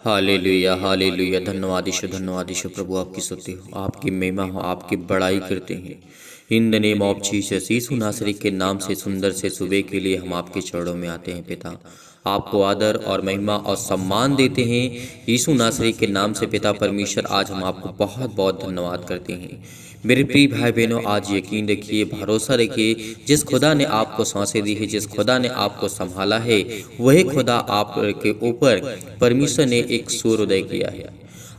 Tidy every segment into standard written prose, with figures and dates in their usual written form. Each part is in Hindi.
Hallelujah hallelujah. धन्यवाद यीशु प्रभु, आपकी स्तुति हो, आपकी महिमा हो, आपकी बड़ाई करते हैं। In the name of Jesus, Yeshu Nasri के नाम से सुंदर से सुबह के लिए हम आपके चरणों में आते हैं पिता। आपको आदर और महिमा और सम्मान देते हैं यीशु नासरी के नाम से पिता परमेश्वर। आज हम आपको बहुत बहुत धन्यवाद करते हैं। मेरे प्रिय भाई बहनों, आज यकीन रखिए, भरोसा रखिए, जिस खुदा ने आपको सांसें दी है, जिस खुदा ने आपको संभाला है, वही खुदा आपके ऊपर परमेश्वर ने एक सूर्योदय किया है।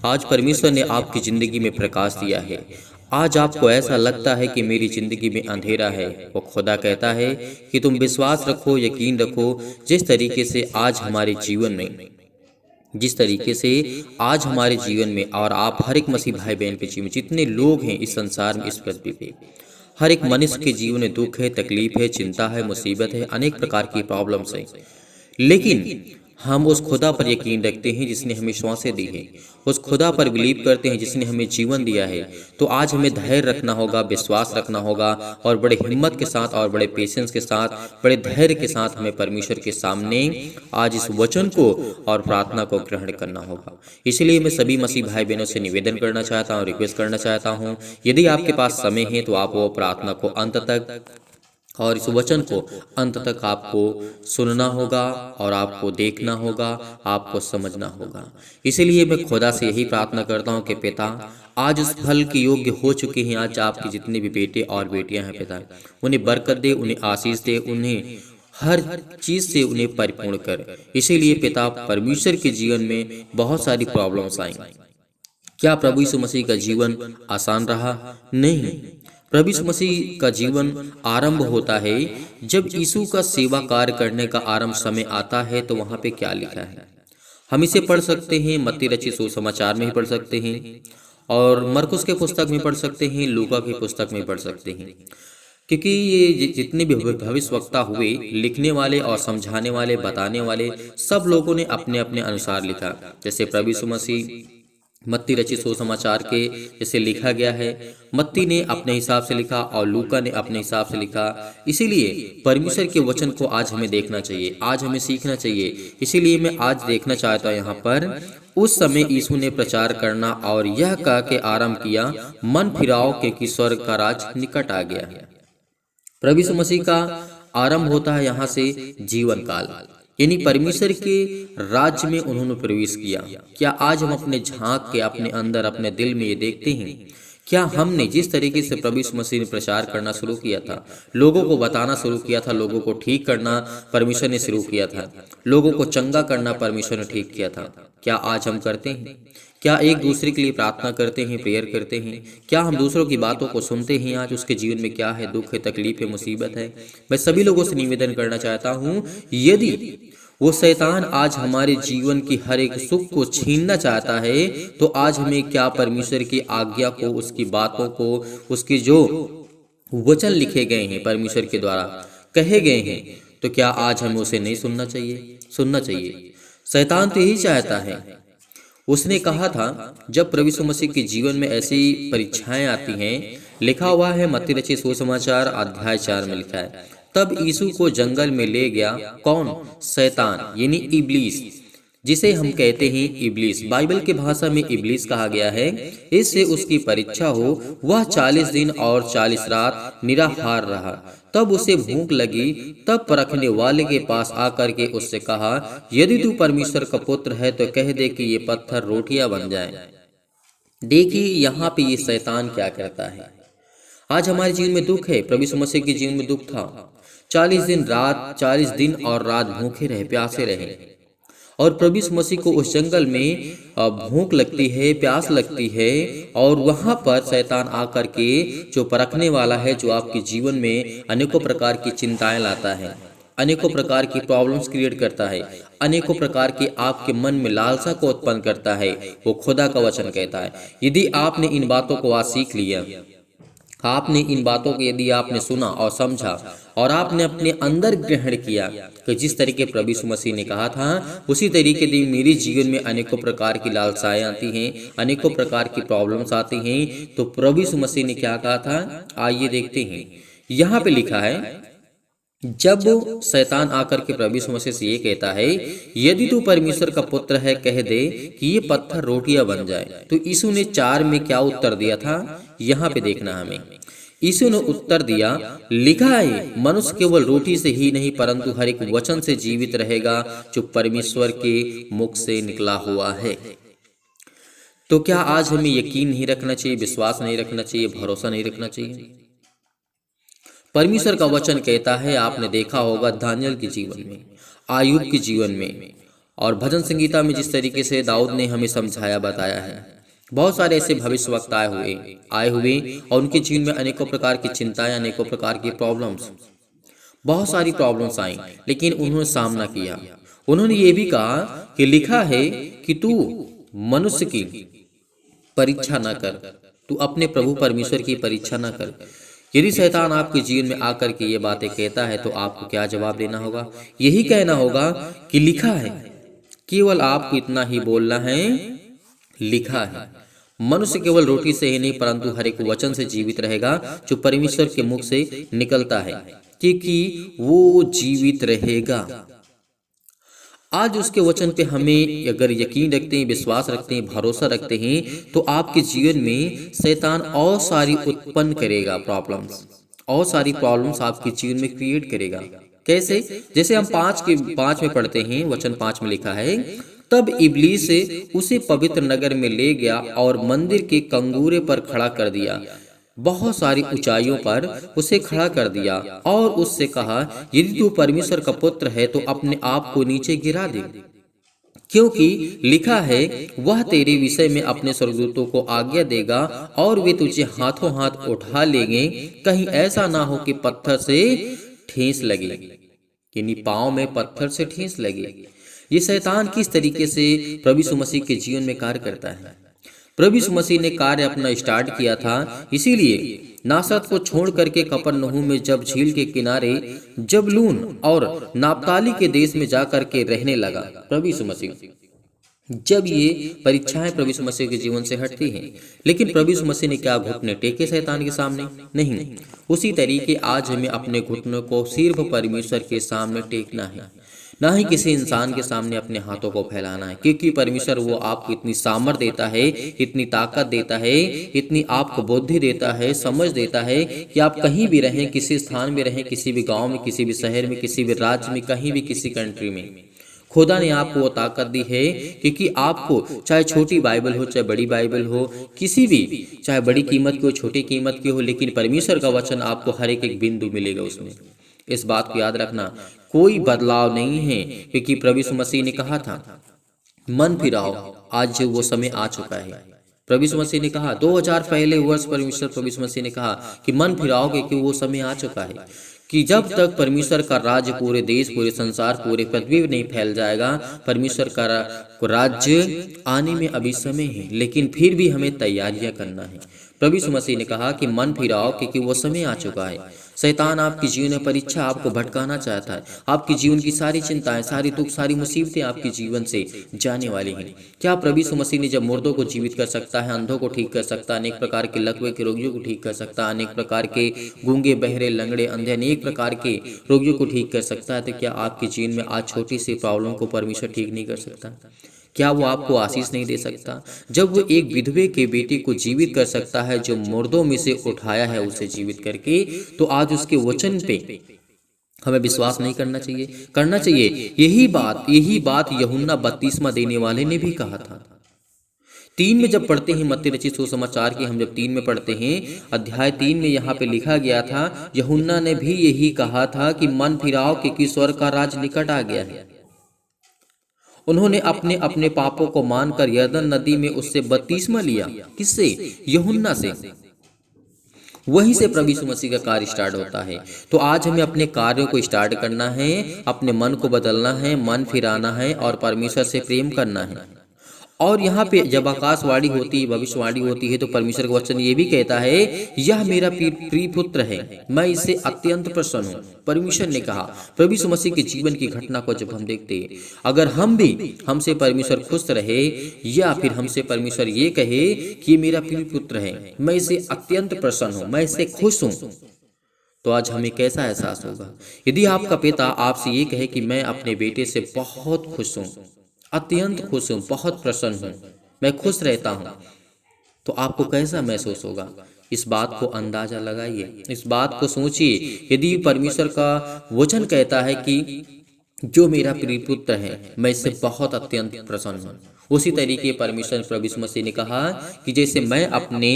आज परमेश्वर ने आपकी जिंदगी में प्रकाश दिया है। आज आपको ऐसा लगता है कि मेरी जिंदगी में अंधेरा है, वो खुदा कहता है कि तुम विश्वास रखो, यकीन रखो। जिस तरीके से आज हमारे जीवन में और आप हर एक मसीह भाई बहन के जीवन में जितने लोग हैं इस संसार में, इस पृथ्वी पे, हर एक मनुष्य के जीवन में दुख है, तकलीफ है, चिंता है, मुसीबत है, अनेक प्रकार की प्रॉब्लम्स हैं। लेकिन हम उस खुदा पर यकीन रखते हैं जिसने हमें श्वासें दी है, उस खुदा पर बिलीव करते हैं जिसने हमें जीवन दिया है। तो आज हमें धैर्य रखना होगा, विश्वास रखना होगा, और बड़े हिम्मत के साथ और बड़े पेशेंस के साथ, बड़े धैर्य के साथ हमें परमेश्वर के सामने आज इस वचन को और प्रार्थना को ग्रहण करना होगा। इसलिए मैं सभी मसीह भाई बहनों से निवेदन करना चाहता हूँ, रिक्वेस्ट करना चाहता हूँ, यदि आपके पास समय है तो आप वो प्रार्थना को अंत तक और इस वचन को अंत तक आपको सुनना होगा और आपको देखना होगा, आपको समझना होगा। इसीलिए मैं खुदा से यही प्रार्थना करता हूँ कि पिता, आज उस फल के योग्य हो चुके हैं आज आपके जितने भी बेटे और बेटियां हैं पिता, उन्हें बरकत दे, उन्हें आशीष दे, उन्हें हर चीज से उन्हें परिपूर्ण कर। इसीलिए पिता परमेश्वर के जीवन में बहुत सारी प्रॉब्लम्स आई। क्या प्रभु यीशु मसीह का जीवन आसान रहा? नहीं। प्रभु यीशु मसीह का जीवन आरंभ होता है जब यीशु का सेवा कार्य करने का आरंभ समय आता है। तो वहां पे क्या लिखा है हम इसे पढ़ सकते हैं, मत्ती रचित सुसमाचार में भी पढ़ सकते हैं, और मरकुस के पुस्तक में पढ़ सकते हैं, लूका की पुस्तक में पढ़ सकते हैं। क्योंकि ये जितने भी भविष्यवक्ता हुए, लिखने वाले और समझाने वाले, बताने वाले, सब लोगों ने अपने अपने अनुसार लिखा। जैसे प्रभु यीशु मसीह मत्ती रचित सुसमाचार के जैसे लिखा गया है, मत्ती ने अपने हिसाब से लिखा और लूका ने अपने हिसाब से लिखा। इसीलिए परमेश्वर के वचन को आज हमें देखना चाहिए, आज हमें सीखना चाहिए। इसीलिए मैं आज देखना चाहता हूँ यहाँ पर, उस समय यीशु ने प्रचार करना और यह कह के आरंभ किया, मन फिराओ क्योंकि स्वर्ग का राज निकट आ गया है। प्रभु यीशु मसीह का आरंभ होता है यहाँ से जीवन काल, यानी परमेश्वर के राज्य में उन्होंने प्रवेश किया। क्या आज हम अपने झांक के अपने अंदर, अपने दिल में ये देखते हैं? क्या हमने जिस तरीके से प्रभु यीशु मसीह ने प्रचार करना शुरू किया था, लोगों को बताना शुरू किया था, लोगों को ठीक करना परमेश्वर ने शुरू किया था, लोगों को चंगा करना परमेश्वर ने ठीक किया था, क्या आज हम करते हैं? क्या एक दूसरे के लिए प्रार्थना करते हैं, प्रेयर करते हैं? क्या हम दूसरों की बातों को सुनते हैं? आज उसके जीवन में क्या है, दुख है, तकलीफ है, मुसीबत है? मैं सभी लोगों से निवेदन करना चाहता हूँ, यदि वो शैतान आज हमारे जीवन की हर एक सुख को छीनना चाहता है, तो आज हमें क्या परमेश्वर की आज्ञा को, उसकी बातों को, उसके जो वचन लिखे गए हैं, परमेश्वर के द्वारा कहे गए हैं, तो क्या आज हमें उसे नहीं सुनना चाहिए? सुनना चाहिए। शैतान तो यही चाहता है। उसने कहा था, जब प्रभु यीशु मसीह के जीवन में ऐसी परीक्षाएं आती हैं, लिखा हुआ है मत्ती रचित सुसमाचार अध्याय 4 में लिखा है, तब यीशु को जंगल में ले गया कौन? शैतान, यानी इब्लीस, जिसे हम कहते हैं इब्लीस। बाइबल की भाषा में इब्लीस कहा गया है। इससे उसकी परीक्षा हो। वह 40 दिन और 40 रात निराहार रहा। तब उसे भूख लगी। तब परखने वाले के पास आकर के उससे कहा, यदि तू परमेश्वर का पुत्र है तो कह दे कि ये पत्थर रोटियां बन जाएं। देखिए यहाँ पे ये शैतान क्या कहता है। आज हमारे जीवन में दुख है, प्रभु यीशु मसीह के जीवन में दुख था। 40 दिन और रात भूखे रहे, प्यासे रहे, और प्रभु यीशु मसीह को उस जंगल में भूख लगती है, प्यास लगती है, और वहां पर शैतान आकर के जो परखने वाला है, जो आपके जीवन में अनेकों प्रकार की चिंताएं लाता है, अनेकों प्रकार की प्रॉब्लम्स क्रिएट करता है, अनेकों प्रकार की आपके मन में लालसा को उत्पन्न करता है, वो खुदा का वचन कहता है। यदि आपने इन बातों को आज सीख लिया, आपने इन बातों को यदि आपने सुना और समझा और आपने अपने अंदर ग्रहण किया कि जिस तरीके प्रभु यीशु मसीह ने कहा था, उसी तरीके से मेरे जीवन में अनेकों प्रकार की लालसाएं आती हैं, अनेकों प्रकार की प्रॉब्लम्स आती हैं, तो प्रभु यीशु मसीह ने क्या कहा था, आइए देखते हैं। यहाँ पे लिखा है जब शैतान आकर के प्रभु यीशु मसीह से ये कहता है, यदि तू परमेश्वर का पुत्र है कह दे कि ये पत्थर रोटियां बन जाए, तो यीशु ने 4 में क्या उत्तर दिया था, यहाँ पे देखना हमें। यीशु ने उत्तर दिया, लिखा है मनुष्य केवल रोटी से ही नहीं परंतु हर एक वचन से जीवित रहेगा जो परमेश्वर के मुख से निकला हुआ है। तो क्या आज हमें यकीन नहीं रखना चाहिए, विश्वास नहीं रखना चाहिए, भरोसा नहीं रखना चाहिए? परमेश्वर का वचन कहता है, आपने देखा होगा दानियल के जीवन में, आयुब के जीवन में, और भजन संगीता में जिस तरीके से दाऊद ने हमें समझाया बताया है, बहुत सारे ऐसे भविष्यवक्ता आए हुए और उनके जीवन में अनेकों प्रकार की चिंताएं, अनेकों प्रकार की प्रॉब्लम्स, बहुत सारी प्रॉब्लम्स आई, लेकिन उन्होंने सामना किया। उन्होंने ये भी कहा कि लिखा है कि तू मनुष्य की परीक्षा न कर, तू अपने प्रभु परमेश्वर की परीक्षा न कर। यदि शैतान आपके जीवन में आकर के ये बातें कहता है तो आपको क्या जवाब देना होगा? यही कहना होगा कि लिखा है, केवल आपको इतना ही बोलना है, लिखा है मनुष्य केवल रोटी से ही नहीं परंतु हर एक वचन से जीवित रहेगा जो परमेश्वर के मुख से निकलता है, क्योंकि वो जीवित रहेगा। आज उसके वचन पे हमें अगर यकीन रखते हैं, विश्वास रखते हैं, भरोसा रखते हैं, तो आपके जीवन में शैतान और सारी उत्पन्न करेगा प्रॉब्लम्स, और सारी प्रॉब्लम्स आपके जीवन में क्रिएट करेगा। कैसे? जैसे हम 5 में पढ़ते हैं, वचन 5 में लिखा है, तब इब्लीस उसे पवित्र नगर में ले गया और मंदिर के कंगूरे पर खड़ा कर दिया, बहुत सारी ऊंचाइयों पर उसे खड़ा कर दिया और उससे कहा, यदि तू परमेश्वर का पुत्र है तो अपने आप को नीचे गिरा दे, क्योंकि लिखा है वह तेरे विषय में अपने स्वर्गदूतों को आज्ञा देगा और वे तुझे हाथों हाथ उठा लेंगे, कहीं ऐसा ना हो कि पत्थर से ठेस लगे, यानी पांव में पत्थर से ठेस लगे। ये शैतान किस तरीके से प्रभु यीशु मसीह के जीवन में कार्य करता है? प्रभु यीशु मसीह ने कार्य अपना स्टार्ट किया था, इसीलिए नासरत को छोड़ करके कफरनहूम में जब झील के किनारे जबलून और नाप्ताली के देश में जाकर के रहने लगा प्रभु यीशु मसीह, जब ये परीक्षाएं प्रभु यीशु मसीह के जीवन से हटती हैं, लेकिन प्रभु यीशु मसीह ने क्या घुटने टेके शैतान के सामने? नहीं। उसी तरीके आज हमें अपने घुटनों को सिर्फ परमेश्वर के सामने टेकना है, ना ही किसी इंसान के सामने अपने हाथों को फैलाना है, क्योंकि परमेश्वर वो आपको इतनी सामर्थ देता है, इतनी ताकत देता है, इतनी आपको बुद्धि देता है, समझ देता है कि आप कहीं भी रहें, किसी स्थान में रहें, किसी भी गांव में, किसी भी शहर में, किसी भी राज्य में, कहीं भी किसी कंट्री में, खुदा ने आपको वो ताकत दी है, क्योंकि आपको चाहे छोटी बाइबल हो चाहे बड़ी बाइबल हो, किसी भी, चाहे बड़ी कीमत की हो छोटी कीमत की हो, लेकिन परमेश्वर का वचन आपको हर एक बिंदु मिलेगा उसमें। इस बात को याद रखना, कोई बदलाव नहीं है, क्योंकि प्रभु यीशु मसीह ने कहा था मन फिराओ, आज वो समय आ चुका है। प्रभु यीशु मसीह ने कहा 2000 पहले वर्ष परमेश्वर प्रभु यीशु मसीह ने कहा कि मन फिराओ, क्योंकि वो समय आ चुका है कि जब तक परमेश्वर का राज्य पूरे देश, पूरे संसार, पूरे पृथ्वी में नहीं फैल जाएगा, परमेश्वर का राज्य आने में अभी समय है, लेकिन फिर भी हमें तैयारियां करना है। प्रभु यीशु मसीह ने कहा कि मन फिराओ, क्योंकि वो समय आ चुका है। शैतान आपकी जीवन में परीक्षा आपको भटकाना चाहता है, आपकी जीवन की सारी चिंताएं, सारी दुख, सारी मुसीबतें आपके जीवन से जाने वाली हैं। क्या प्रभु यीशु मसीह ने जब मुर्दों को जीवित कर सकता है, अंधों को ठीक कर सकता है, अनेक प्रकार के लकवे के रोगियों को ठीक कर सकता है, अनेक प्रकार के गूंगे, बहरे, लंगड़े, अंधे, अनेक प्रकार के रोगियों को ठीक कर सकता है, तो क्या आपके जीवन में आज छोटी सी प्रॉब्लम को परमेश्वर ठीक नहीं कर सकता? क्या वो आपको आशीष नहीं दे सकता? जब वो एक विधवे के बेटे को जीवित कर सकता है, जो मुर्दों में से उठाया है उसे जीवित करके, तो आज उसके वचन पे हमें विश्वास नहीं करना चाहिए? करना चाहिए। यही बात यूहन्ना बपतिस्मा देने वाले ने भी कहा था। 3 में जब पढ़ते हैं मत्ती रचित सुसमाचार की, हम जब 3 में पढ़ते हैं, अध्याय 3 में यहाँ पे लिखा गया था, यूहन्ना ने भी यही कहा था कि मन फिराओ, क्योंकि स्वर्ग का राज निकट आ गया है। उन्होंने अपने अपने पापों को मानकर यरदन नदी में उससे बपतिस्मा लिया। किससे? यूहन्ना से। वहीं से प्रभु यीशु मसीह का कार्य स्टार्ट होता है। तो आज हमें अपने कार्यों को स्टार्ट करना है, अपने मन को बदलना है, मन फिराना है और परमेश्वर से प्रेम करना है। और यहाँ पे जब आकाशवाणी होती है, भविष्यवाणी होती है, तो परमेश्वर का वचन ये भी कहता है, यह मेरा प्रिय पुत्र है, मैं इससे अत्यंत प्रसन्न हूँ। परमेश्वर ने कहा। प्रभु यीशु मसीह के जीवन की घटना को जब हम देखते हैं, अगर हमसे परमेश्वर खुश रहे, या फिर हमसे परमेश्वर ये कहे कि मेरा प्रिय पुत्र है, मैं इससे अत्यंत प्रसन्न हूँ, मैं इससे खुश हूँ, तो आज हमें कैसा एहसास होगा? यदि आपका पिता आपसे ये कहे कि मैं अपने बेटे से बहुत खुश हूँ, अत्यंत खुश हूँ, बहुत प्रसन्न हूँ, मैं खुश रहता हूँ, तो आपको कैसा महसूस होगा? इस बात को अंदाजा लगाइए, इस बात को सोचिए। यदि परमेश्वर का वचन कहता है कि जो मेरा प्रिय पुत्र है, मैं इससे बहुत अत्यंत प्रसन्न हूँ, उसी तरीके परमेश्वर प्रभु यीशु मसीह ने कहा कि जैसे मैं अपने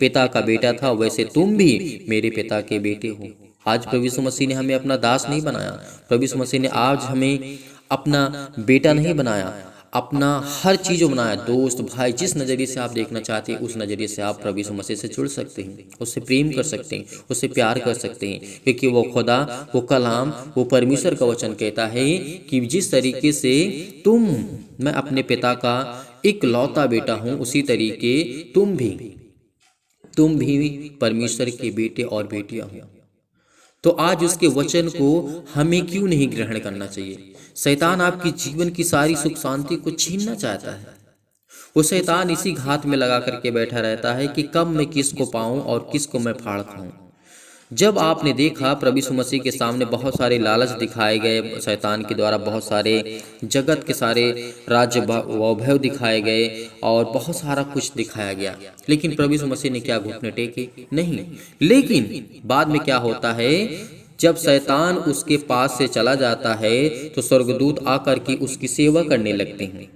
पिता का बेटा था, वैसे तुम भी मेरे पिता के बेटे हो। आज प्रभु यीशु मसीह ने हमें अपना दास नहीं बनाया, प्रभु यीशु मसीह ने आज हमें अपना बेटा नहीं बनाया, अपना हर चीज़ बनाया। दोस्त, भाई, जिस नज़रिए से आप देखना चाहते हैं उस नज़रिए से आप प्रभु यीशु मसीह से जुड़ सकते हैं, उससे प्रेम कर सकते हैं, उससे प्यार कर सकते हैं, क्योंकि वो खुदा, वो कलाम, वो परमेश्वर का वचन कहता है कि जिस तरीके से मैं अपने पिता का इकलौता बेटा हूँ, उसी तरीके तुम भी परमेश्वर के बेटे और बेटियां हो। तो आज उसके वचन को हमें क्यों नहीं ग्रहण करना चाहिए? शैतान आपकी जीवन की सारी सुख शांति को छीनना चाहता है। वो शैतान इसी घात में लगा करके बैठा रहता है कि कब मैं किसको पाऊं और किसको मैं फाड़ खाऊं। जब आपने देखा प्रभु यीशु मसीह के सामने बहुत सारे लालच दिखाए गए, शैतान के द्वारा बहुत सारे जगत के सारे राज्य वैभव दिखाए गए और बहुत सारा कुछ दिखाया गया, लेकिन प्रभु यीशु मसीह ने क्या घुटने टेके? नहीं। लेकिन बाद में क्या होता है, जब शैतान उसके पास से चला जाता है तो स्वर्गदूत आकर के उसकी सेवा करने लगते हैं।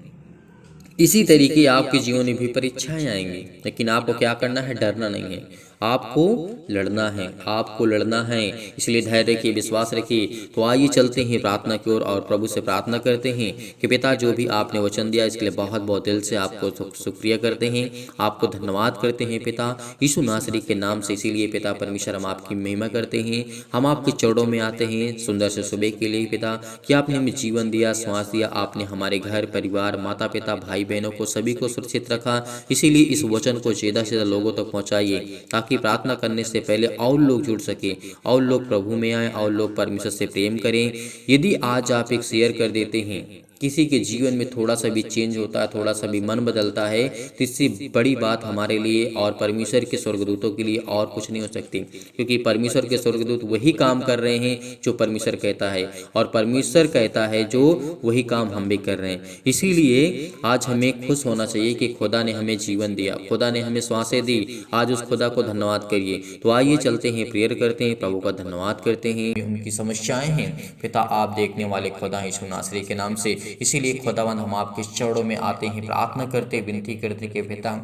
इसी तरीके आपके जीवन में भी परीक्षाएं आएंगी, लेकिन आपको क्या करना है? डरना नहीं है, आपको लड़ना है, आपको लड़ना है। इसलिए धैर्य रखिए, विश्वास रखिए। तो आइए चलते हैं प्रार्थना की ओर और प्रभु से प्रार्थना करते हैं कि पिता, जो भी आपने वचन दिया इसके लिए बहुत बहुत दिल से आपको शुक्रिया करते हैं, आपको धन्यवाद करते हैं पिता, यीशु नासरी के नाम से। इसीलिए पिता परमेश्वर, हम आपकी महिमा करते हैं, हम आपके चरणों में आते हैं सुंदर से सुबह के लिए पिता, कि आपने हमें जीवन दिया, श्वास दिया, आपने हमारे घर परिवार, माता पिता, भाई बहनों को सभी को सुरक्षित रखा। इसीलिए इस वचन को ज़्यादा से ज़्यादा लोगों तक पहुँचाइए, ताकि प्रार्थना करने से पहले और लोग जुड़ सके, और लोग प्रभु में आए, और लोग परमेश्वर से प्रेम करें। यदि आज आप एक शेयर कर देते हैं, किसी के जीवन में थोड़ा सा भी चेंज होता है, थोड़ा सा भी मन बदलता है, तो इससे बड़ी बात हमारे लिए और परमेश्वर के स्वर्गदूतों के लिए और कुछ नहीं हो सकती, क्योंकि परमेश्वर के स्वर्गदूत वही काम कर रहे हैं जो परमेश्वर कहता है, और परमेश्वर कहता है जो वही काम हम भी कर रहे हैं। इसीलिए आज हमें खुश होना चाहिए कि खुदा ने हमें जीवन दिया, खुदा ने हमें श्वासें दी। आज उस खुदा को धन्यवाद करिए। तो आइए चलते हैं, प्रेयर करते हैं, प्रभु का धन्यवाद करते हैं। उनकी समस्याएं हैं पिता, आप देखने वाले खुदा हैं, यीशु नासरी के नाम से। इसीलिए खुदावंद, हम आपके चरणों में आते हैं, प्रार्थना करते, विनती करते कि पिता,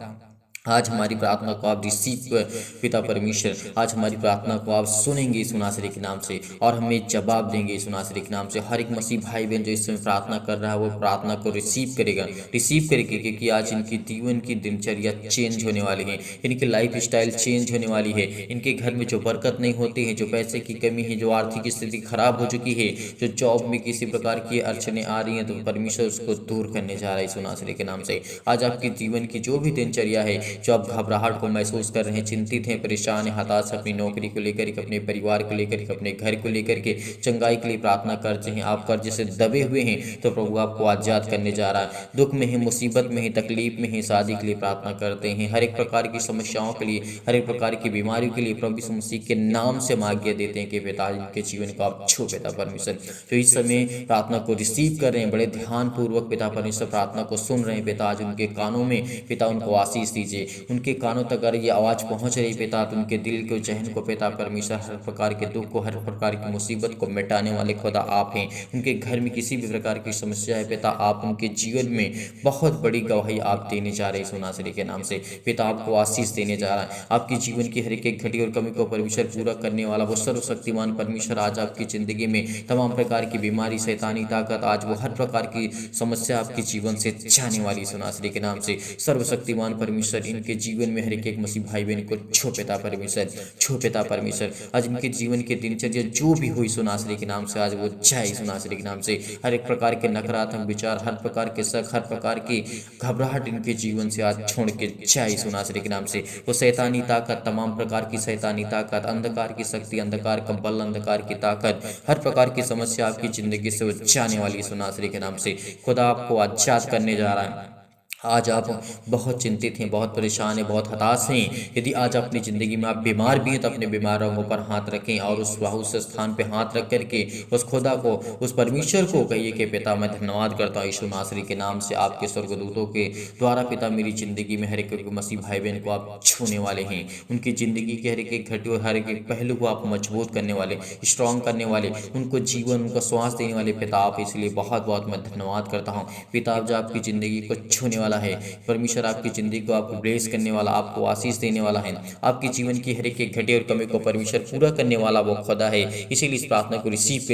आज हमारी प्रार्थना को आप रिसीव पिता परमेश्वर, आज हमारी प्रार्थना को आप सुनेंगे यीशु नासरी के नाम से, और हमें जवाब देंगे यीशु नासरी के नाम से। हर एक मसीह भाई बहन जो इस समय प्रार्थना कर रहा है, वो प्रार्थना को रिसीव करेगा, क्योंकि आज इनकी जीवन की दिनचर्या चेंज होने वाली है, इनकी लाइफ स्टाइल चेंज होने वाली है। इनके घर में जो बरकत नहीं होती है, जो पैसे की कमी है, जो आर्थिक स्थिति खराब हो चुकी है, जो जॉब में किसी प्रकार की अड़चने आ रही हैं, तो परमेश्वर उसको दूर करने जा रहा है यीशु नासरी के नाम से। आज आपके जीवन की जो भी दिनचर्या है, जो आप घबराहट को महसूस कर रहे हैं, चिंतित हैं, परेशान हैं, हताश, अपनी नौकरी को लेकर के, अपने परिवार को लेकर के, अपने घर को लेकर के, चंगाई के लिए प्रार्थना करते हैं, आप कर्ज से दबे हुए हैं, तो प्रभु आपको आजाद करने जा रहा है। दुख में है, मुसीबत में है, तकलीफ में है, शादी के लिए प्रार्थना करते हैं, हर एक प्रकार की समस्याओं के लिए, हर एक प्रकार की बीमारियों के लिए प्रभु यीशु मसीह के नाम से आज्ञा देते हैं कि पिता, इनके जीवन को आप छू पिता परमेश्वर। तो इस समय प्रार्थना को रिसीव कर रहे हैं, बड़े ध्यानपूर्वक पिता परमेश्वर प्रार्थना को सुन रहे हैं पिता। आज उनके कानों में पिता उनको आशीष दीजिए, उनके कानों तक अगर ये आवाज़ पहुंच रही पिता, तो उनके दिल के जहन को पिता परमेश्वर, हर प्रकार के दुख को, हर प्रकार की मुसीबत को मिटाने वाले खुदा आप हैं। उनके घर में किसी भी प्रकार की समस्या है पिता, आप उनके जीवन में बहुत बड़ी गवाही आप देने जा रहे हैं यीशु नासरी के नाम से। पिता आपको आशीष देने जा रहा है, आपकी जीवन की हर एक घटी और कमी को परमेश्वर पूरा करने वाला वो सर्वशक्तिमान परमेश्वर आज आपकी ज़िंदगी में तमाम प्रकार की बीमारी, शैतानी ताकत, आज वो हर प्रकार की समस्या आपके जीवन से जाने वाली यीशु नासरी के नाम से। सर्वशक्तिमान परमेश्वर इनके जीवन में हर एक मसीह भाई बहन को छो पिता परमेश्वर, छो पिता परमेश्वर। आज इनके जीवन के दिनचर्या जो भी हुई यीशु नासरी के नाम से, आज वो जाए यीशु नासरी के नाम से। हर एक प्रकार के नकारात्मक विचार, हर प्रकार के शक, हर प्रकार की घबराहट इनके जीवन से आज छोड़ के जाए यीशु नासरी के नाम से। वो शैतानी ताकत, तमाम प्रकार की शैतानी ताकत, अंधकार की शक्ति, अंधकार का बल, अंधकार की ताकत, हर प्रकार की समस्या आपकी जिंदगी से वो जाने वाली यीशु नासरी के नाम से। खुदा आपको आजाद करने जा रहा है, आज आप बहुत चिंतित हैं, बहुत परेशान हैं, बहुत हताश हैं। यदि आज अपनी ज़िंदगी में आप बीमार भी हैं तो अपने बीमार अंगों पर हाथ रखें और उस स्थान पे हाथ रख करके उस खुदा को, उस परमेश्वर को कहिए कि पिता मैं धन्यवाद करता हूँ यीशु नासरी के नाम से, आपके स्वर्गदूतों के द्वारा पिता मेरी ज़िंदगी में हर एक मसीह भाई बहन को आप छूने वाले हैं। उनकी ज़िंदगी के हर एक घटे और हर एक पहलू को आप मजबूत करने वाले, स्ट्रॉन्ग करने वाले, उनको जीवन, उनको श्वास देने वाले पिता आप, इसलिए बहुत बहुत मैं धन्यवाद करता हूँ। पिता आप जो आपकी ज़िंदगी को छूने वाला है, परमेश्वर आपकी ज़िंदगी को आपको ब्लेस करने वाला, आपको आशीष देने वाला है, आपके जीवन की हर एक घटे और कमी को परमेश्वर पूरा करने वाला वो खुदा है। इसीलिए इस प्रार्थना को रिसीव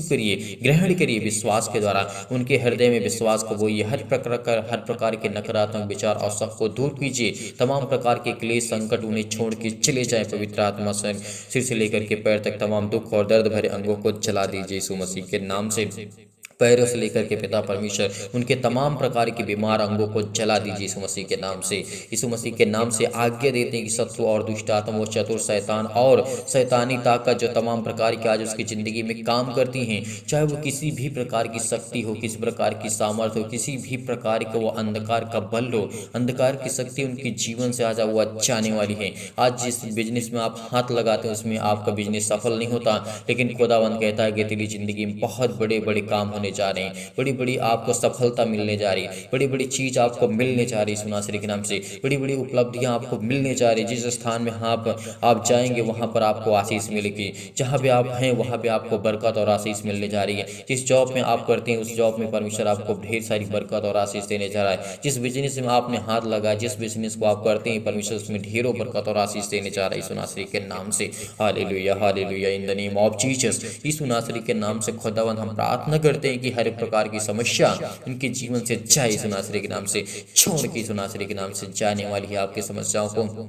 करिए, ग्रहण करिए विश्वास के द्वारा। उनके हृदय में विश्वास को बोइए, हर प्रकार के नकारात्मक विचार और सब को दूर कीजिए। तमाम प्रकार के क्लेश संकट उन्हें छोड़ के चले जाए। पवित्र आत्मा सिर से लेकर के पैर तक तमाम दुख और दर्द भरे अंगों को जला दीजिए यीशु मसीह के नाम से। पैरों से लेकर के पिता परमेश्वर उनके तमाम प्रकार के बीमार अंगों को जला दीजिए यीशु मसीह के नाम से। यीशु मसीह के नाम से आज्ञा देते हैं कि शत्रु और दुष्ट आत्मा, वो चतुर शैतान और शैतानी ताकत जो तमाम प्रकार की आज उसकी ज़िंदगी में काम करती हैं, चाहे वो किसी भी प्रकार की शक्ति हो, किसी प्रकार की सामर्थ्य हो, किसी भी प्रकार का वो अंधकार का बल हो, अंधकार की शक्ति उनके जीवन से आज वो जाने वाली है। आज जिस बिजनेस में आप हाथ लगाते हैं उसमें आपका बिजनेस सफल नहीं होता, लेकिन खुदावंद कहता है कि तेरी ज़िंदगी में बहुत बड़े बड़े काम होने जा रहे हैं, बड़ी बड़ी आपको सफलता मिलने जा रही है, बड़ी बड़ी चीज आपको मिलने जा रही है यीशु नासरी के नाम से, बड़ी बड़ी उपलब्धियां आपको मिलने जा रही है। जिस स्थान में आप जाएंगे वहां पर आपको आशीष मिलेगी, जहां भी आप हैं वहां पे आपको बरकत और आशीष मिलने जा रही है। जिस जॉब में आप करते हैं उस जॉब में परमेश्वर आपको ढेर सारी बरकत और आशीष देने जा रहा है। जिस बिजनेस में आपने हाथ लगाया, जिस बिजनेस को आप करते हैं परमेश्वर उसमें ढेरों बरकत और आशीष देने जा रहा है यीशु नासरी के नाम से। Hallelujah, hallelujah, in the name of Jesus. Yeshu Nasri के नाम से खुदावंद हम प्रार्थना करते हैं कि हर प्रकार की समस्या उनके जीवन से जाए यीशु नासरी के नाम से, छोड़ के यीशु नासरी के नाम से जाने वाली है आपकी समस्याओं को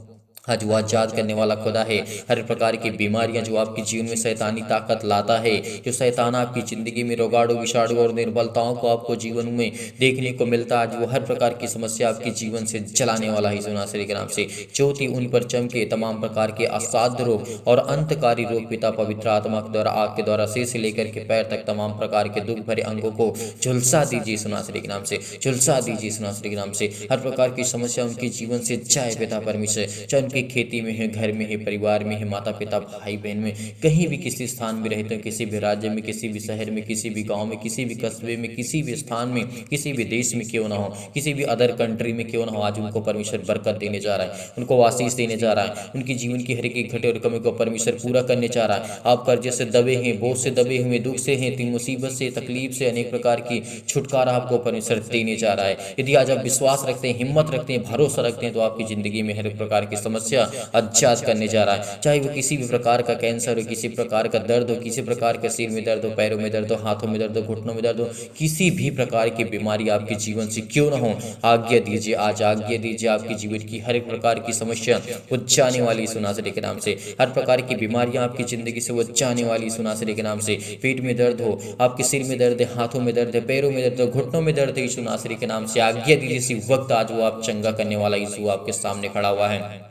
आज वो आजाद करने वाला खुदा है। हर प्रकार की बीमारियां जो आपके जीवन में शैतानी ताकत लाता है, जो शैतान आपकी ज़िंदगी में रोगाड़ू विषाणु और निर्बलताओं को आपको जीवन में देखने को मिलता है, आज वो हर प्रकार की समस्या आपके जीवन से जलाने वाला है यीशु नासरी के नाम से। ज्योति उन पर चमके, तमाम प्रकार के असाध्य रोग और अंतकारी रोग पिता पवित्र आत्मा के द्वारा, आग के द्वारा सिर से लेकर के पैर तक तमाम प्रकार के दुख भरे अंगों को झुलसा दीजिए यीशु नासरी के नाम से, झुलसा दीजिए यीशु नासरी के नाम से। हर प्रकार की समस्या उनके जीवन से जाए पिता परमेश्वर, चाहे की खेती में है, घर में है, परिवार में है, माता पिता भाई बहन में, कहीं भी किसी स्थान में रहते हो, किसी भी राज्य में, किसी भी शहर में, किसी भी गांव में, किसी भी कस्बे में, किसी भी स्थान में, किसी भी देश में क्यों ना हो, किसी भी अदर कंट्री में क्यों ना हो, आज उनको परमेश्वर बरकत देने जा रहा है, उनको आशीष देने जा रहा है। उनकी जीवन की हर एक घटे और कमी को परमेश्वर पूरा करने जा रहा है। आप कर्जे से दबे हैं, बोझ से दबे हुए, दुख से हैं, मुसीबत से, तकलीफ से, अनेक प्रकार की छुटकारा आपको परमेश्वर देने जा रहा है। यदि आज आप विश्वास रखते हैं, हिम्मत रखते हैं, भरोसा रखते हैं, तो आपकी जिंदगी में हर प्रकार की समस्या आजाद करने जा रहा है। चाहे वो किसी भी प्रकार का कैंसर हो, किसी प्रकार का दर्द हो, किसी प्रकार के सिर में दर्द हो, पैरों में दर्द हो, हाथों में दर्द हो, घुटनों में दर्द हो, किसी भी प्रकार की बीमारी आपके जीवन से क्यों ना हो, आज्ञा दीजिए, आज आज्ञा दीजिए, आपके जीवन की हर एक प्रकार की समस्या वो जाने वाली यीशु नासरी के नाम से। हर प्रकार की बीमारियां आपकी जिंदगी से वो जाने वाली यीशु नासरी के नाम से। पेट में दर्द हो, आपके सिर में दर्द है, हाथों में दर्द है, पैरों में दर्द है, घुटनों में दर्द है, यीशु नासरी के नाम से आज्ञा दीजिए, इसी वक्त आज वो आप चंगा करने वाला यीशु आपके सामने खड़ा हुआ है।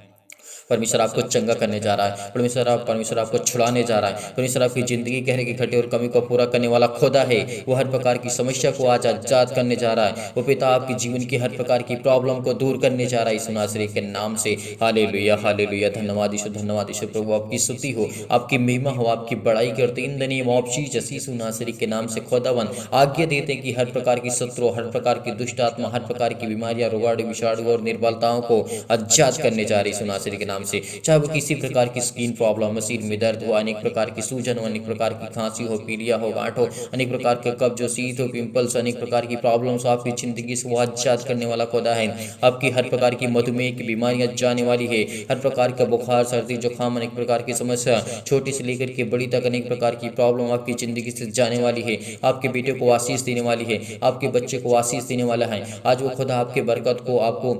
परमेश्वर आपको चंगा करने जा रहा है, परमेश्वर आपको छुड़ाने जा रहा है। परमेश्वर आपकी जिंदगी कहने की घटे और कमी को पूरा करने वाला खुदा है। वो हर प्रकार की समस्या को आज आजाद करने जा रहा है। वो पिता आपकी जीवन की हर प्रकार की प्रॉब्लम को दूर करने जा रहा है यीशु नासरी के नाम से। हालेलुया, हालेलुया, धन्यवाद यीशु, प्रभु आपकी स्तुति हो, आपकी महिमा हो, आपकी बड़ाई करते in the name of Jesus Yeshu Nasri के नाम से। खुदावन आज्ञा देते हैं कि हर प्रकार की शत्रु, हर प्रकार की दुष्ट आत्मा, हर प्रकार की बीमारियां, रोगाणु विषाणु और निर्बलताओं को आजाद करने जा रही है यीशु नासरी के नाम से। चाहे वो किसी प्रकार की स्किन प्रॉब्लम, सिर में दर्द हो, अनेक प्रकार की सूजन हो, अनेक प्रकार की खांसी हो, पीलिया हो, गांठ हो, अनेक प्रकार के कब्ज हो, शीत हो, पिंपल्स, अनेक प्रकार की प्रॉब्लम्स आपकी जिंदगी से वो आजाद करने वाला खुदा है। आपकी हर प्रकार की मधुमेह की बीमारियां जाने वाली है। हर प्रकार का बुखार, सर्दी, जुकाम, अनेक प्रकार की समस्या, छोटी से लेकर के बड़ी तक अनेक प्रकार की प्रॉब्लम आपकी जिंदगी से जाने वाली है। आपके बेटे को आशीष देने वाली है, आपके बच्चे को आशीष देने वाला है। आज वो खुदा आपके बरकत को, आपको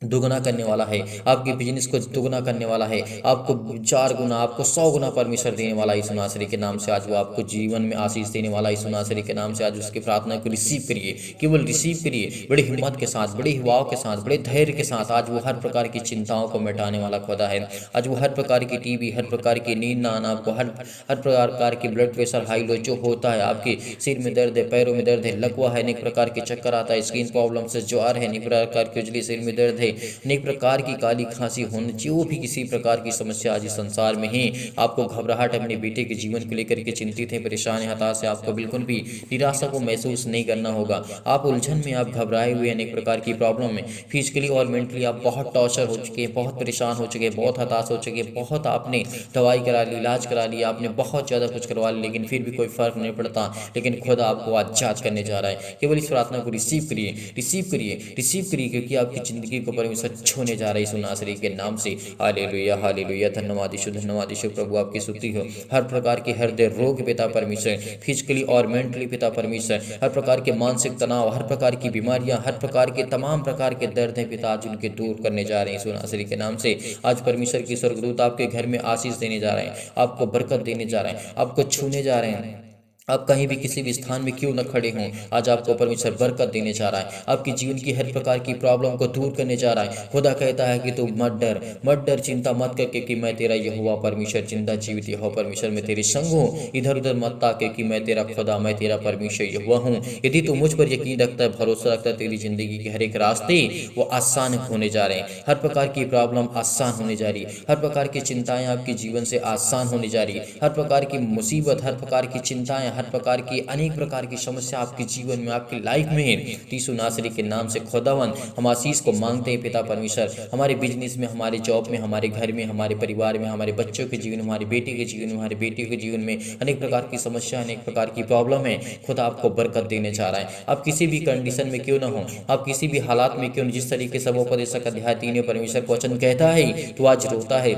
दुगना करने वाला है, आपके बिजनेस को दुगना करने वाला है, आपको 4 गुना, आपको 100 गुना परमेश्वर देने वाला है। यीशु नासरी के नाम से आज वो आपको जीवन में आशीष देने वाला है। यीशु नासरी के नाम से आज उसकी प्रार्थना को रिसीव करिए, केवल रिसीव करिए, बड़ी हिम्मत के साथ, बड़े युवाओं के साथ, बड़े धैर्य के साथ। आज वो हर प्रकार की चिंताओं को मिटाने वाला खुदा है। आज वो हर प्रकार की टीबी, हर प्रकार की नींद ना आना, आपको हर प्रकार की ब्लड प्रेशर हाई लो जो होता है, आपके सिर में दर्द है, पैरों में दर्द है, लकवा है, अनेक प्रकार के चक्कर आता है, स्किन प्रॉब्लम से ज्वार है, अनेक प्रकार की उजली, सिर में दर्द है, अनेक प्रकार की काली खांसी होने, जो भी किसी प्रकार की समस्या आज इस संसार में है, आपको घबराहट अपने बेटे के जीवन को लेकर के चिंतित है, परेशान है, हताश है, आपको बिल्कुल भी निराशा को महसूस नहीं करना होगा। आप उलझन में, आप घबराए हुए, अनेक प्रकार की प्रॉब्लम में फिजिकली और मेंटली आप बहुत टॉर्चर हो चुके हैं, बहुत परेशान हो चुके हैं, बहुत हताश हो चुके हैं, बहुत आपने दवाई करा ली, इलाज करा लिया, आपने बहुत ज़्यादा कुछ करवा लिया, लेकिन फिर भी कोई फर्क नहीं पड़ता। लेकिन खुदा आपको आज जांच करने जा रहा है। केवल इस प्रार्थना को रिसीव करिए, रिसीव करिए, रिसीव करिए, क्योंकि आपकी ज़िंदगी को परमेश्वर छूने जा रहा है यीशु नासरी के नाम से। हालेलुया, हालेलुया, धन्यवाद यीशु, धन्यवाद यीशु। प्रभु आपकी स्तुति हो। हर प्रकार के हृदय रोग पिता परमेश्वर, फिजिकली और मेंटली पिता परमेश्वर, हर प्रकार के मानसिक तनाव, हर प्रकार की बीमारियां, हर प्रकार के तमाम प्रकार के दर्द हैं पिता, आज उनके दूर करने जा रहे हैं यीशु नासरी के नाम से। आज परमेश्वर की स्वर्गदूत आपके घर में आशीष देने जा रहे हैं, आपको बरकत देने जा रहे हैं, आपको छूने जा रहे हैं। आप कहीं भी किसी भी स्थान में क्यों न खड़े हों, आज आपको परमेश्वर बरकत देने जा रहा है, आपकी जीवन की हर प्रकार की प्रॉब्लम को दूर करने जा रहा है। खुदा कहता है कि तू मत डर, मत डर, चिंता मत करके कि मैं तेरा यहोवा परमेश्वर, जिंदा जीवित यहोवा परमेश्वर मैं तेरे संग हूँ। इधर उधर मत ताके कि मैं तेरा खुदा, मैं तेरा परमेश्वर यहोवा हूँ। यदि तू मुझ पर यकीन रखता है, भरोसा रखता है, तेरी जिंदगी के हर एक रास्ते वो आसान होने जा रहे हैं। हर प्रकार की प्रॉब्लम आसान होने जा रही है, हर प्रकार की चिंताएं आपके जीवन से आसान होने जा रही है, हर प्रकार की मुसीबत, हर प्रकार की चिंताएं, हर प्रकार की अनेक प्रकार की समस्या आपके जीवन में, आपकी लाइफ में है। यीशु नासरी के नाम से खुदावन हम आशीष को मांगते हैं पिता परमेश्वर, हमारे बिजनेस में, हमारे जॉब में, हमारे घर में, हमारे परिवार में, हमारे बच्चों के जीवन में, हमारे बेटे के जीवन में, हमारे बेटे के जीवन में अनेक प्रकार की समस्या, अनेक प्रकार की प्रॉब्लम है। खुदा आपको बरकत देने जा रहा है। आप किसी भी कंडीशन में क्यों ना हो, आप किसी भी हालात में क्यों, जिस तरीके से वो उपदेश का अध्याय 3 परमेश्वर का वचन कहता है, तो आज रोता है,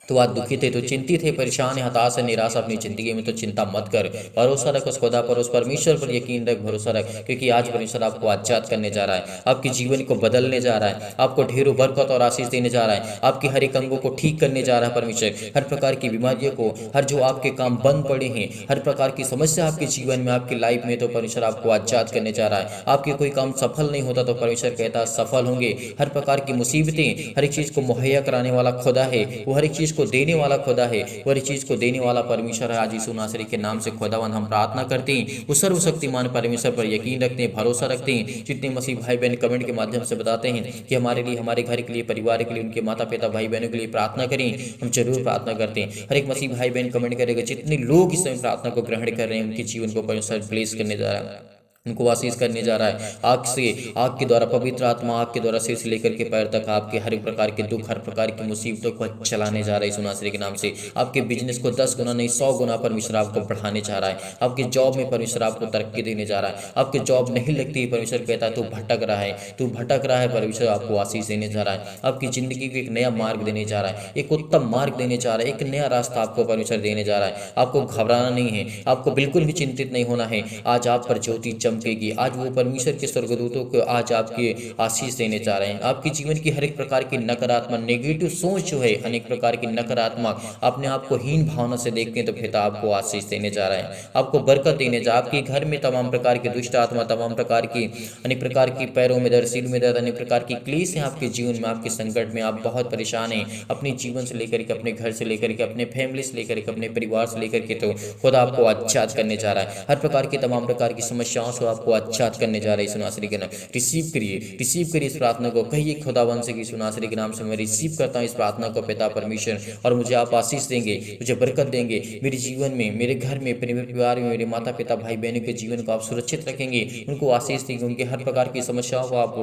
तो आज दुखित है, तो चिंतित है, परेशान है, हताश है, निराश अपनी जिंदगी में, तो चिंता मत कर, भरोसा रख उस खुदा पर, उस परमेश्वर पर यकीन रख, भरोसा रख, क्योंकि आज परमेश्वर आपको आजाद करने जा रहा है, आपके जीवन को बदलने जा रहा है, आपको ढेरों बरकत और आशीष देने जा रहा है, आपके हर एक अंगों को ठीक करने जा रहा है परमेश्वर, हर प्रकार की बीमारियों को, हर जो आपके काम बंद पड़े हैं, हर प्रकार की समस्या आपके जीवन में, आपकी लाइफ में, तो परमेश्वर आपको आजाद करने जा रहा है। आपके कोई काम सफल नहीं होता, तो परमेश्वर कहता है सफल होंगे। हर प्रकार की मुसीबतें, हर एक चीज को मुहैया कराने वाला खुदा है, वो हर एक चीज को देने वाला खुदा है, वो हर चीज को देने वाला परमेश्वर है। आज यीशु नासरी के नाम से खुदावन हम प्रार्थना करते हैं, वो सर्वशक्तिमान परमेश्वर पर यकीन रखते हैं, भरोसा रखते हैं। जितने मसीह भाई बहन कमेंट के माध्यम से बताते हैं कि हमारे लिए, हमारे घर के लिए, परिवार के लिए, उनके माता पिता भाई बहनों के लिए प्रार्थना करें, हम जरूर प्रार्थना करते हैं। हर एक मसीह भाई बहन कमेंट करेगा, जितने लोग इस समय प्रार्थना को ग्रहण कर रहे हैं, उनके जीवन को परमेश्वर ब्लेस करने जा रहा है, उनको आशीष करने जा रहा है। आग से, आग के द्वारा, पवित्र आत्मा आग के द्वारा सिर से लेकर के पैर तक आपके हर एक प्रकार के दुख, हर प्रकार की मुसीबतों को चलाने जा रहा है यीशु नासरी के नाम से। आपके बिजनेस को 10 गुना नहीं 100 गुना परमेश्वर आपको बढ़ाने जा रहा है। आपके जॉब में परमेश्वर आपको तरक्की देने जा रहा है। आपके जॉब नहीं लगती है, परमेश्वर कहता है तू भटक रहा है, तू भटक रहा है, परमेश्वर आपको आशीष देने जा रहा है। आपकी जिंदगी को एक नया मार्ग देने जा रहा है, एक उत्तम मार्ग देने जा रहा है, एक नया रास्ता आपको परमेश्वर देने जा रहा है। आपको घबराना नहीं है, आपको बिल्कुल भी चिंतित नहीं होना है। आज आप पर ज्योति चमकेगी। आज वो परमेश्वर के स्वर्गदूतों को आज आपकी आशीष देने जा रहे हैं। आपके जीवन की हर एक प्रकार की नकारात्मक, नेगेटिव सोच जो है, अनेक प्रकार की नकारात्मक, अपने आप को हीन भावना से देखते हैं, तो पिता आपको आशीष देने जा रहे हैं, आपको बरकत देने जा। आपके घर में तमाम प्रकार की दुष्ट आत्मा, तमाम प्रकार की, अनेक प्रकार की पैरों में दर्द, सिर में दर्द, अनेक प्रकार की क्लेश है आपके जीवन में, आपके संकट में, आप बहुत परेशान हैं अपने जीवन से लेकर के, अपने घर से लेकर के, अपने फैमिली से लेकर के, अपने परिवार से लेकर के, तो खुदा आपको आजाद करने जा रहा है। हर प्रकार की, तमाम प्रकार की समस्याओं से आपको आजाद करने जा रहा है यीशु नासरी के नाम। रिसीव करिए, रिसीव करिए इस प्रार्थना को। कहिए खुदावन से कि यीशु नासरी के नाम से मैं रिसीव करता हूँ इस प्रार्थना को पिता परमेश्वर, और मुझे आप आशीष देंगे, मुझे बरकत देंगे, मेरे जीवन में, मेरे घर में, मेरे परिवार में, मेरे माता पिता भाई बहनों के जीवन को आप सुरक्षित रखेंगे, उनको आशीष देंगे, उनके हर प्रकार की समस्याओं को आप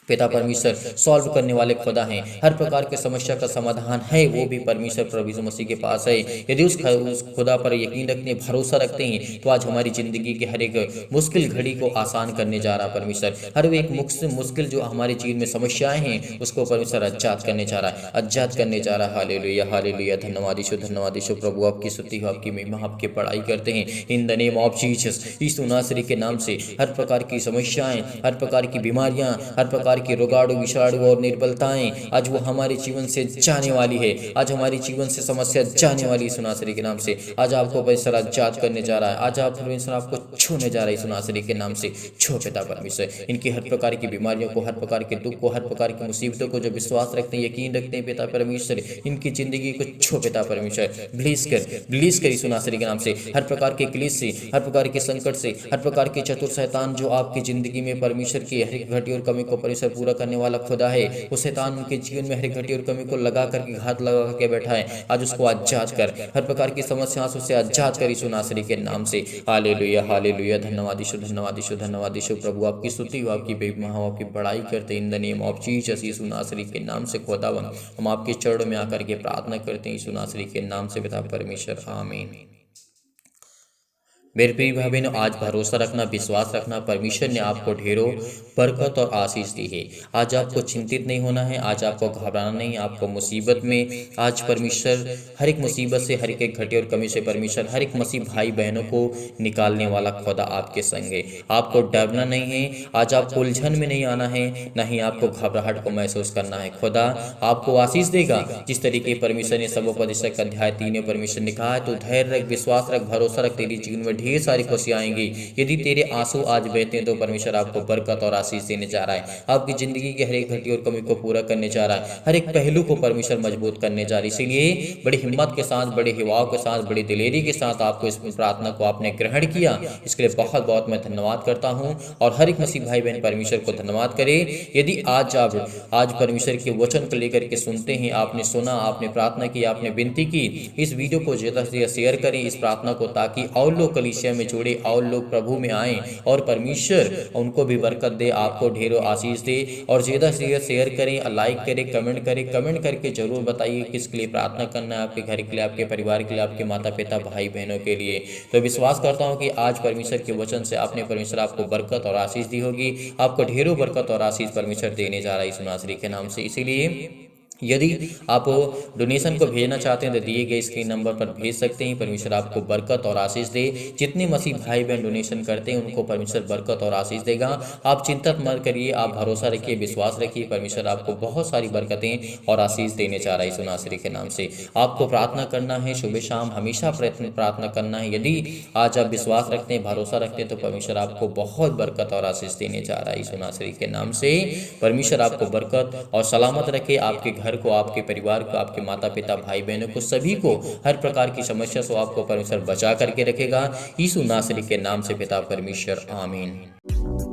पिता परमेश्वर सॉल्व करने वाले खुदा हैं। हर प्रकार के समस्या का समाधान है वो भी परमेश्वर प्रभु यीशु मसीह के पास है। यदि उस खुदा पर यकीन रखने, भरोसा रखते हैं, तो आज हमारी जिंदगी के हर एक मुश्किल घड़ी को आसान करने जा रहा परमेश्वर। हर एक मुश्किल जो हमारे जीवन में समस्याएं हैं, उसको परमेश्वर आजाद करने जा रहा है, आजाद करने जा रहा है। हालेलुया, हालेलुया, धन्यवाद यीशु, धन्यवाद यीशु। प्रभु आपकी स्तुति हो, आपकी महिमा, आपकी बड़ाई करते हैं in the name of Jesus. Yeshu Nasri के नाम से हर प्रकार की समस्याएं, हर प्रकार की बीमारियां, हर प्रकार प्रकार की रोगाणु विषाणु और निर्बलताएं आज वो हमारे जीवन से जाने वाली है। आज हमारे जीवन से समस्या जाने वाली है सुनासरी के नाम से। आज आपको परमेश्वर आजाद करने जा रहा है। आज आप परमेश्वर आपको छूने जा रहा है सुनासरी के नाम से। छो पिता परमेश्वर, इनकी हर प्रकार की बीमारियों को, हर प्रकार के दुख को, हर प्रकार की मुसीबतों को जो विश्वास रखते हैं, यकीन रखते हैं पिता परमेश्वर, इनकी जिंदगी को छो पिता परमेश्वर। ब्लीज कर यीशु नासरी के नाम से। हर प्रकार के क्लेश से, हर प्रकार के संकट से, हर प्रकार के चतुर शैतान जो आपकी जिंदगी में परमेश्वर की हर एक घटी और कमी को परमेश्वर पूरा करने वाला खुदा है, वो शैतान उनके जीवन में हर एक घटी और कमी को लगा करके घात लगा करके बैठा है, आज उसको आजाद कर। हर प्रकार की समस्याओं से आजाद कर यीशु नासरी के नाम से। Hallelujah hallelujah. धन्यवाद यीशु, धन्यवाद यीशु, धन्यवाद यीशु। प्रभु आपकी स्तुति, आपकी महिमा, आपकी बड़ाई करते in the name of Jesus Yeshu Nasri के नाम से। खुदावन हम आपके चरणों में आकर के प्रार्थना करते हैं यीशु नासरी के नाम से पिता परमेश्वर, आमीन। मेरे प्रिय भाई बहनों, आज भरोसा रखना, विश्वास रखना, परमेश्वर ने आपको ढेरों बरकत और आशीष दी है। आज आपको चिंतित नहीं होना है, आज आपको घबराना नहीं, आपको मुसीबत में आज परमेश्वर हर एक मुसीबत से, हर एक घटी और कमी से परमेश्वर हर एक मसीह भाई बहनों को निकालने वाला खुदा आपके संग है। आपको डरना नहीं है, आज आपको उलझन में नहीं आना है, ना ही आपको घबराहट को महसूस करना है। खुदा आपको आशीष देगा जिस तरीके परमेश्वर ने सबोपदेशक अध्याय 3 में परमेश्वर ने कहा है, तो धैर्य रख, विश्वास रख, भरोसा रख, तेरी जीवन में ढेर सारी खुशियां आएंगी। यदि तेरे आंसू आज बहते हैं तो परमेश्वर आपको बरकत और आशीष देने जा रहा है। आपकी जिंदगी की हर एक घटी और कमी को पूरा करने जा रहा है, हर एक पहलू को परमेश्वर मजबूत करने जा रही है। इसीलिए बड़ी हिम्मत के साथ, बड़े हिवाव के साथ, बड़ी दिलेरी के साथ आपको इस प्रार्थना को आपने ग्रहण किया, इसके लिए बहुत बहुत मैं धन्यवाद करता हूं। और हर एक मसीह भाई बहन परमेश्वर को धन्यवाद करे। यदि आज परमेश्वर के वचन को लेकर के सुनते हैं, आपने सुना, आपने प्रार्थना की, आपने विनती की, इस वीडियो को ज्यादा से ज्यादा शेयर करें इस प्रार्थना को, ताकि और लोग कलीसिया में जुड़े और लोग प्रभु में आए और परमेश्वर उनको भी बरकत दे, आपको ढेरों आशीष दे। और ज्यादा से ज्यादा शेयर करें, लाइक करें, कमेंट करें। कमेंट करके जरूर बताइए किसके लिए प्रार्थना करना है, आपके घर के लिए, आपके परिवार के लिए, आपके माता पिता भाई बहनों के लिए। तो विश्वास करता हूँ कि आज परमेश्वर के वचन से आपने परमेश्वर आपको बरकत और आशीष दी होगी। आपको ढेरों बरकत और आशीष परमेश्वर देने जा रहा है यीशु नासरी के नाम से। इसीलिए यदि आप डोनेशन को भेजना चाहते हैं तो दिए गए स्क्रीन नंबर पर भेज सकते हैं। परमेश्वर आपको बरकत और आशीष दे। जितने मसीह भाई बहन डोनेशन करते हैं उनको परमेश्वर बरकत और आशीष देगा। आप चिंता मत करिए, आप भरोसा रखिए, विश्वास रखिए, परमेश्वर आपको बहुत सारी बरकतें और आशीष देने जा रहा है यीशु नासरी के नाम से। आपको प्रार्थना करना है, सुबह शाम हमेशा प्रार्थना करना है। यदि आज आप विश्वास रखते हैं, भरोसा रखते हैं, तो परमेश्वर आपको बहुत बरकत और आशीष देने जा रहा है यीशु नासरी के नाम से। परमेश्वर आपको बरकत और सलामत रखे, आपके घर को, आपके परिवार को, आपके माता पिता भाई बहनों को, सभी को हर प्रकार की समस्या से आपको परमेश्वर बचा करके रखेगा यीशु नासरी के नाम से पिता परमेश्वर, आमीन।